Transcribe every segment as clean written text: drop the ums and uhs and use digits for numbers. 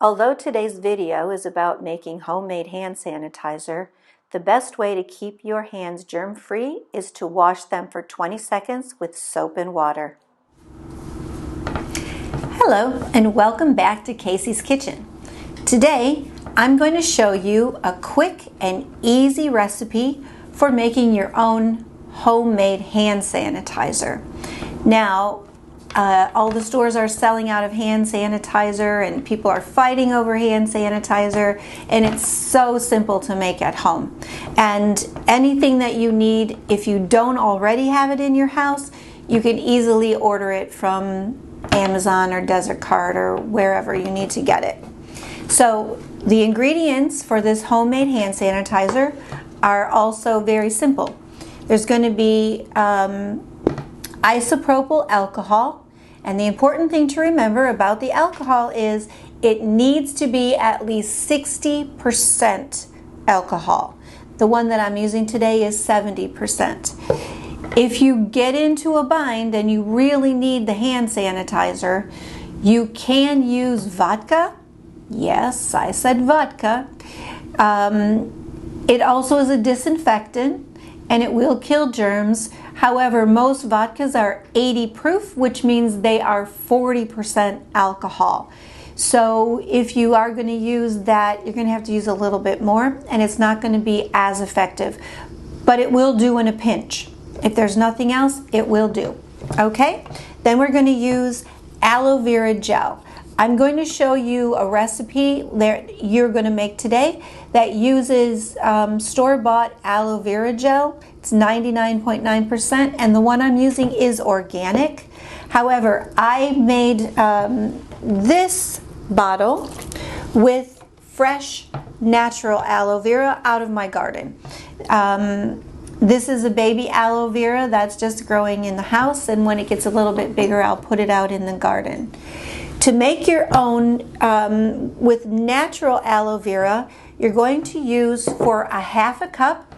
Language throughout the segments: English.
Although today's video is about making homemade hand sanitizer, the best way to keep your hands germ-free is to wash them for 20 seconds with soap and water. Hello and welcome back to Kasey's Kitchen. Today I'm going to show you a quick and easy recipe for making your own homemade hand sanitizer. Now, all the stores are selling out of hand sanitizer and people are fighting over hand sanitizer, and it's so simple to make at home. And anything that you need, if you don't already have it in your house, you can easily order it from Amazon or Desert Cart or wherever you need to get it. So the ingredients for this homemade hand sanitizer are also very simple. There's going to be isopropyl alcohol, and the important thing to remember about the alcohol is it needs to be at least 60% alcohol. The one that I'm using today is 70%. If you get into a bind and you really need the hand sanitizer, you can use vodka. Yes, I said vodka. It also is a disinfectant and it will kill germs. However, most vodkas are 80 proof, which means they are 40% alcohol. So if you are going to use that, you're going to have to use a little bit more, and it's not going to be as effective. But it will do in a pinch. If there's nothing else, it will do. Okay? Then we're going to use aloe vera gel. I'm going to show you a recipe that you're going to make today that uses store-bought aloe vera gel. It's 99.9%, and the one I'm using is organic. However, I made this bottle with fresh, natural aloe vera out of my garden. This is a baby aloe vera that's just growing in the house, and when it gets a little bit bigger, I'll put it out in the garden. To make your own with natural aloe vera, you're going to use for a half a cup,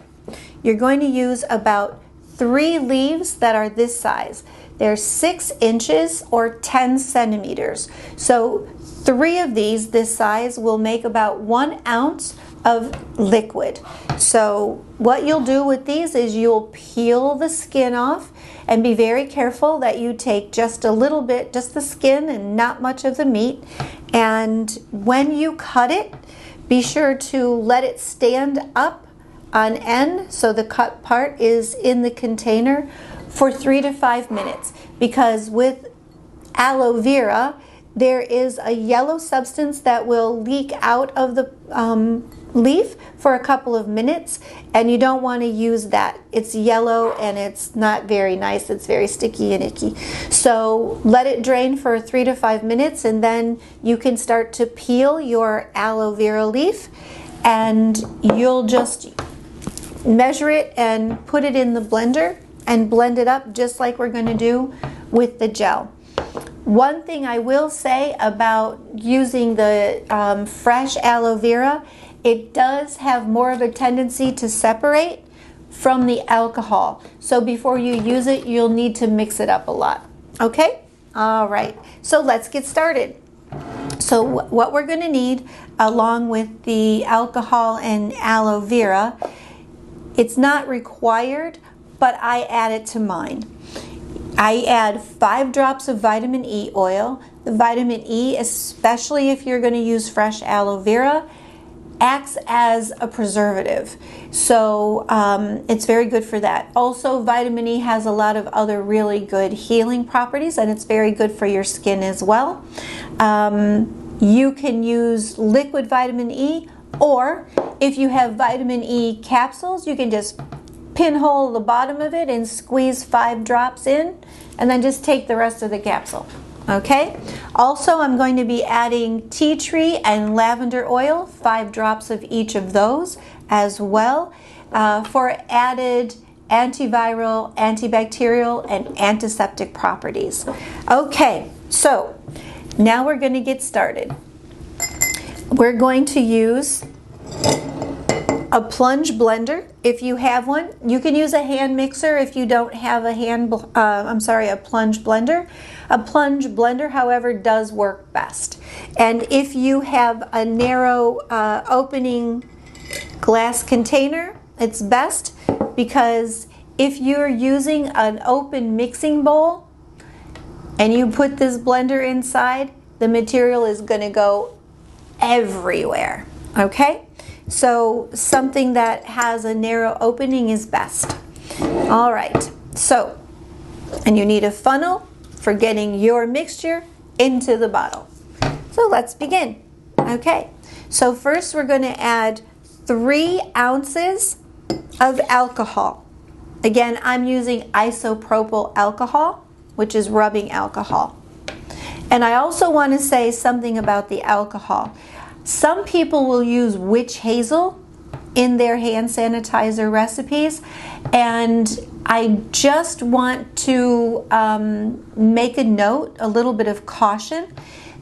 you're going to use about 3 leaves that are this size. They're 6 inches or 10 centimeters. So 3 of these this size will make about 1 ounce of liquid. So what you'll do with these is you'll peel the skin off, and be very careful that you take just a little bit, just the skin and not much of the meat. And when you cut it, be sure to let it stand up on end so the cut part is in the container for 3 to 5 minutes, because with aloe vera there is a yellow substance that will leak out of the leaf for a couple of minutes, and you don't want to use that. It's yellow and it's not very nice. It's very sticky and icky. So let it drain for 3 to 5 minutes, and then you can start to peel your aloe vera leaf, and you'll just measure it and put it in the blender and blend it up just like we're going to do with the gel. One thing I will say about using the fresh aloe vera, it does have more of a tendency to separate from the alcohol. So before you use it, you'll need to mix it up a lot. Okay? All right. So let's get started. So what we're going to need, along with the alcohol and aloe vera, it's not required, but I add it to mine. I add 5 drops of vitamin E oil. The vitamin E, especially if you're going to use fresh aloe vera, acts as a preservative. So it's very good for that. Also, vitamin E has a lot of other really good healing properties, and it's very good for your skin as well. You can use liquid vitamin E, or if you have vitamin E capsules, you can just pinhole the bottom of it and squeeze 5 drops in, and then just take the rest of the capsule. Okay? Also, I'm going to be adding tea tree and lavender oil, 5 drops of each of those as well, for added antiviral, antibacterial, and antiseptic properties. Okay, so now we're going to get started. We're going to use a plunge blender if you have one. You can use a hand mixer if you don't have a a plunge blender. A plunge blender, however, does work best. And if you have a narrow opening glass container, it's best, because if you're using an open mixing bowl and you put this blender inside, the material is going to go everywhere. Okay? So something that has a narrow opening is best. All right, so, and you need a funnel for getting your mixture into the bottle. So let's begin. Okay, so first we're going to add 3 ounces of alcohol. Again, I'm using isopropyl alcohol, which is rubbing alcohol. And I also want to say something about the alcohol. Some people will use witch hazel in their hand sanitizer recipes, and I just want to make a note, a little bit of caution,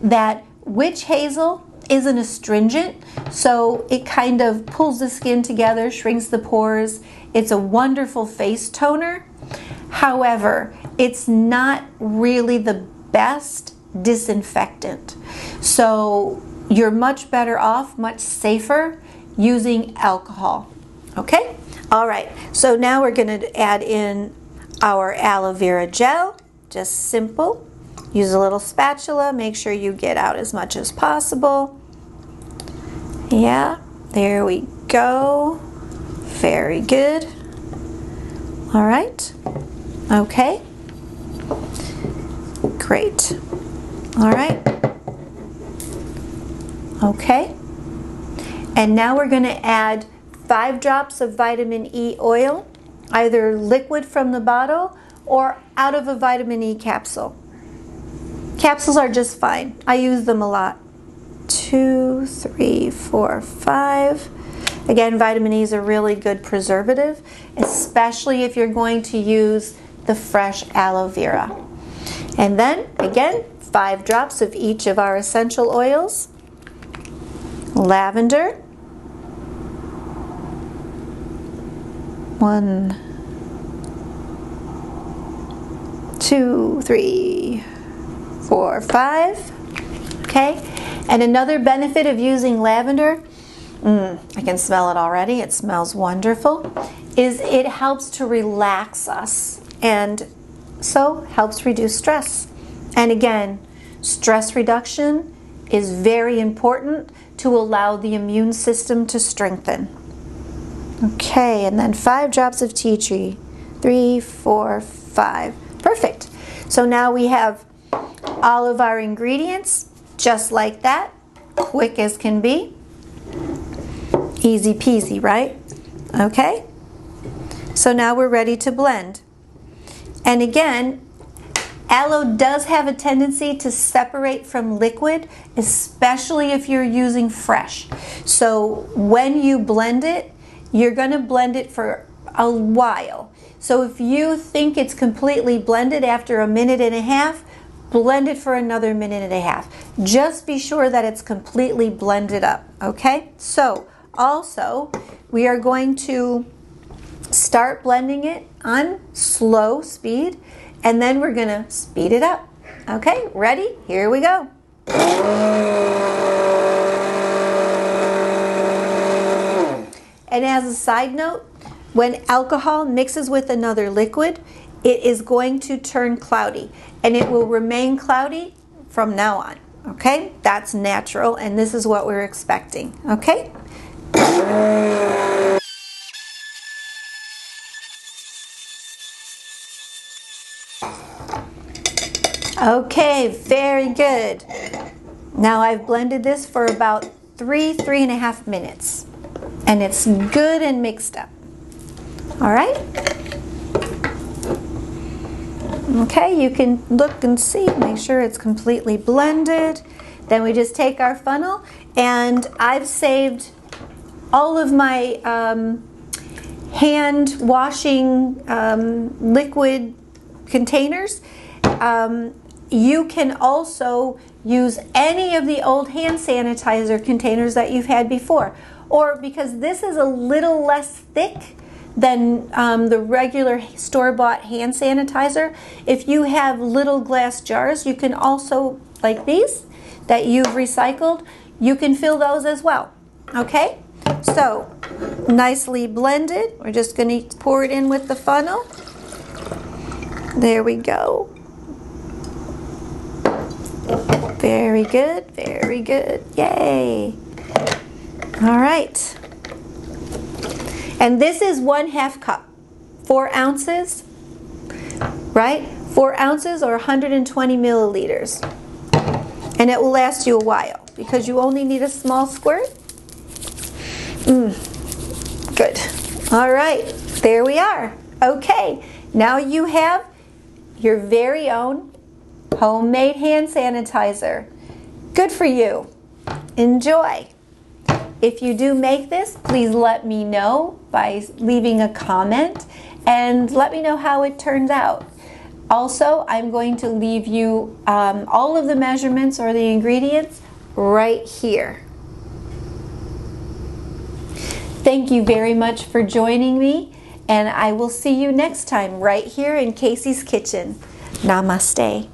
that witch hazel is an astringent, so it kind of pulls the skin together, shrinks the pores. It's a wonderful face toner. However, it's not really the best disinfectant. So you're much better off, much safer, using alcohol. Okay? All right, so now we're going to add in our aloe vera gel. Just simple. Use a little spatula. Make sure you get out as much as possible. Yeah, there we go. Very good. All right. Okay. Great. All right. Okay. And now we're going to add 5 drops of vitamin E oil, either liquid from the bottle or out of a vitamin E capsule. Capsules are just fine. I use them a lot. 2, 3, 4, 5. Again, vitamin E is a really good preservative, especially if you're going to use the fresh aloe vera. And then, again, 5 drops of each of our essential oils. Lavender. 1, 2, 3, 4, 5. Okay, and another benefit of using lavender, I can smell it already, it smells wonderful, is it helps to relax us, and so helps reduce stress. And again, stress reduction is very important to allow the immune system to strengthen. Okay, and then 5 drops of tea tree. 3, 4, 5. Perfect. So now we have all of our ingredients, just like that, quick as can be. Easy peasy, right? Okay. So now we're ready to blend. And again, aloe does have a tendency to separate from liquid, especially if you're using fresh. So when you blend it, you're going to blend it for a while. So if you think it's completely blended after 1.5 minutes, blend it for another 1.5 minutes. Just be sure that it's completely blended up, okay? So also, we are going to start blending it on slow speed, and then we're going to speed it up. Okay, ready? Here we go. And as a side note, when alcohol mixes with another liquid, it is going to turn cloudy, and it will remain cloudy from now on. Okay, that's natural, and this is what we're expecting. Okay. Okay, very good. Now I've blended this for about 3.5 minutes, and it's good and mixed up. All right. Okay, you can look and see, make sure it's completely blended. Then we just take our funnel, and I've saved all of my hand washing liquid containers. You can also use any of the old hand sanitizer containers that you've had before. Or because this is a little less thick than the regular store-bought hand sanitizer, if you have little glass jars, you can also, like these that you've recycled, you can fill those as well. Okay, so nicely blended. We're just going to pour it in with the funnel. There we go. Very good, very good. Yay. All right. And this is 1/2 cup, 4 ounces, right? 4 ounces or 120 milliliters. And it will last you a while because you only need a small squirt. Good. All right, there we are. Okay, now you have your very own homemade hand sanitizer. Good for you. Enjoy. If you do make this, please let me know by leaving a comment and let me know how it turns out. Also, I'm going to leave you all of the measurements or the ingredients right here. Thank you very much for joining me, and I will see you next time right here in Kasey's Kitchen. Namaste.